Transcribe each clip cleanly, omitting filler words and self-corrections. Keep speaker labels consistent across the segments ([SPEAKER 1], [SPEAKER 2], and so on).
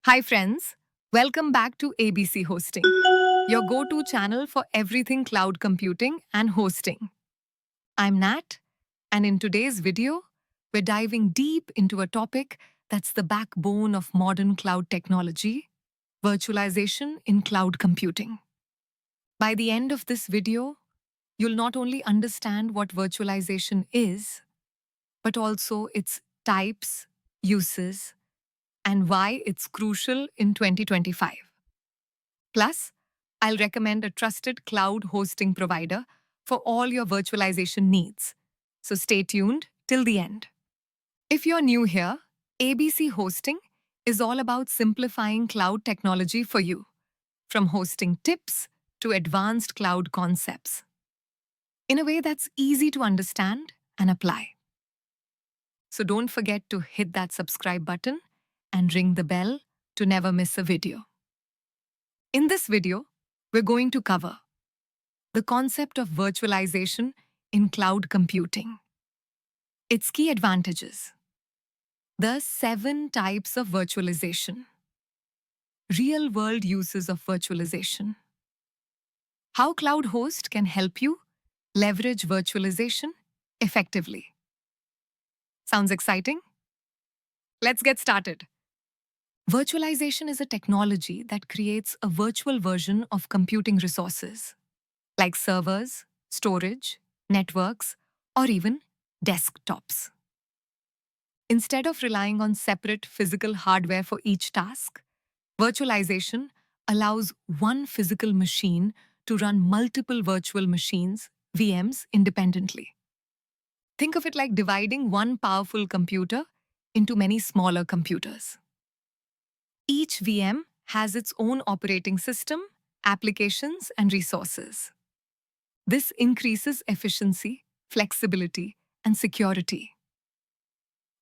[SPEAKER 1] Hi friends, welcome back to ABC Hosting, your go-to channel for everything cloud computing and hosting. I'm Nat, and in today's video, we're diving deep into a topic that's the backbone of modern cloud technology, virtualization in cloud computing. By the end of this video, you'll not only understand what virtualization is, but also its types, uses, and why it's crucial in 2025. Plus, I'll recommend a trusted cloud hosting provider for all your virtualization needs. So stay tuned till the end. If you're new here, ABC Hosting is all about simplifying cloud technology for you, from hosting tips to advanced cloud concepts, in a way that's easy to understand and apply. So don't forget to hit that subscribe button and ring the bell to never miss a video. In this video, we're going to cover the concept of virtualization in cloud computing, its key advantages, the 7 types of virtualization, real-world uses of virtualization, how QloudHost can help you leverage virtualization effectively. Sounds exciting? Let's get started. Virtualization is a technology that creates a virtual version of computing resources, like servers, storage, networks, or even desktops. Instead of relying on separate physical hardware for each task, virtualization allows one physical machine to run multiple virtual machines, VMs, independently. Think of it like dividing one powerful computer into many smaller computers. Each VM has its own operating system, applications, and resources. This increases efficiency, flexibility, and security.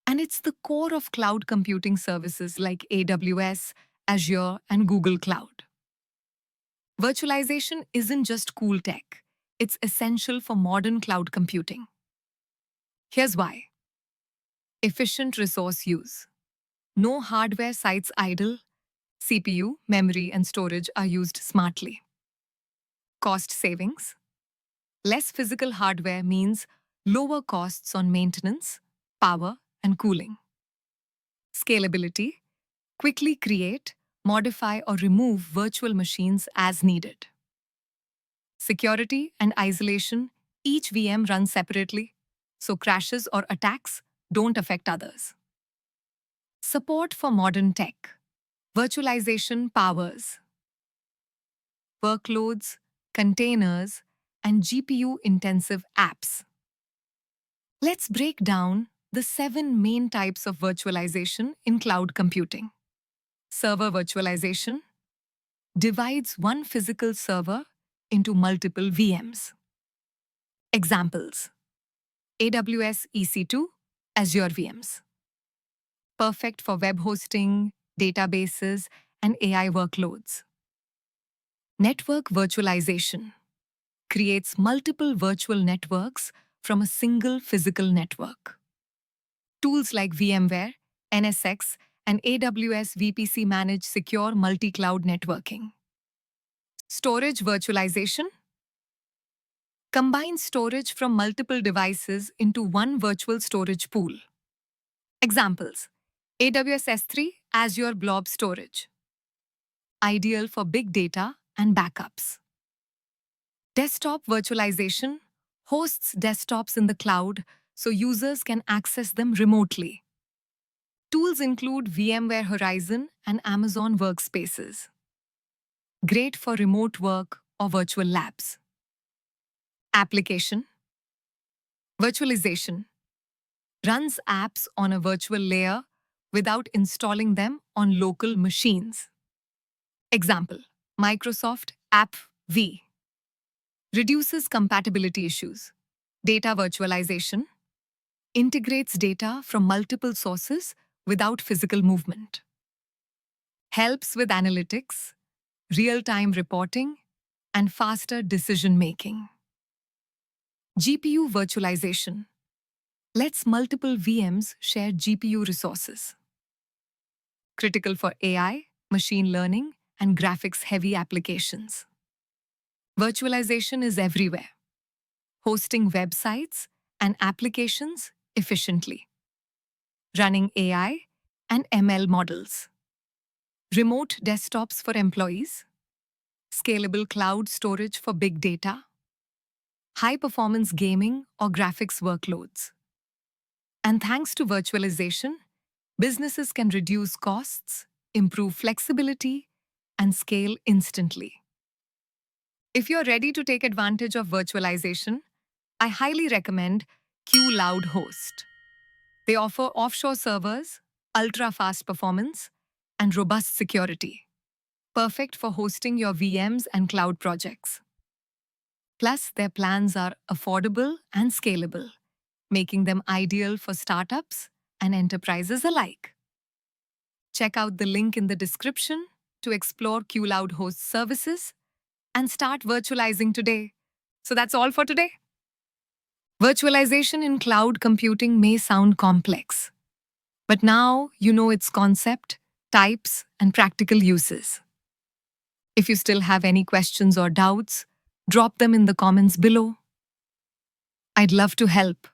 [SPEAKER 1] And it's the core of cloud computing services like AWS, Azure, and Google Cloud. Virtualization isn't just cool tech, it's essential for modern cloud computing. Here's why. Efficient resource use. No hardware sites idle. CPU, memory, and storage are used smartly. Cost savings. Less physical hardware means lower costs on maintenance, power, and cooling. Scalability. Quickly create, modify, or remove virtual machines as needed. Security and isolation. Each VM runs separately, so crashes or attacks don't affect others. Support for modern tech. Virtualization powers workloads, containers, and GPU-intensive apps. Let's break down the 7 main types of virtualization in cloud computing. Server virtualization divides one physical server into multiple VMs. Examples: AWS EC2, Azure VMs. Perfect for web hosting, databases, and AI workloads. Network virtualization creates multiple virtual networks from a single physical network. Tools like VMware, NSX, and AWS VPC manage secure multi-cloud networking. Storage virtualization combines storage from multiple devices into one virtual storage pool. Examples: AWS S3, Azure Blob Storage. Ideal for big data and backups. Desktop virtualization hosts desktops in the cloud so users can access them remotely. Tools include VMware Horizon and Amazon Workspaces. Great for remote work or virtual labs. Application virtualization runs apps on a virtual layer without installing them on local machines. Example: Microsoft App V. Reduces compatibility issues. Data virtualization integrates data from multiple sources without physical movement. Helps with analytics, real-time reporting, and faster decision-making. GPU virtualization lets multiple VMs share GPU resources. Critical for AI, machine learning, and graphics-heavy applications. Virtualization is everywhere, hosting websites and applications efficiently, running AI and ML models, remote desktops for employees, scalable cloud storage for big data, high-performance gaming or graphics workloads. And thanks to virtualization, businesses can reduce costs, improve flexibility, and scale instantly. If you're ready to take advantage of virtualization, I highly recommend QloudHost. They offer offshore servers, ultra-fast performance, and robust security, perfect for hosting your VMs and cloud projects. Plus, their plans are affordable and scalable, making them ideal for startups and enterprises alike. Check out the link in the description to explore QloudHost services and start virtualizing today. So that's all for today. Virtualization in cloud computing may sound complex, but now you know its concept, types, and practical uses. If you still have any questions or doubts, drop them in the comments below. I'd love to help.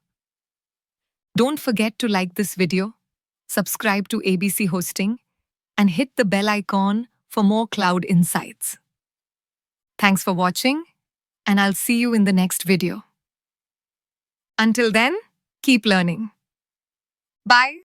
[SPEAKER 1] Don't forget to like this video, subscribe to ABC Hosting, and hit the bell icon for more cloud insights. Thanks for watching, and I'll see you in the next video. Until then, keep learning. Bye.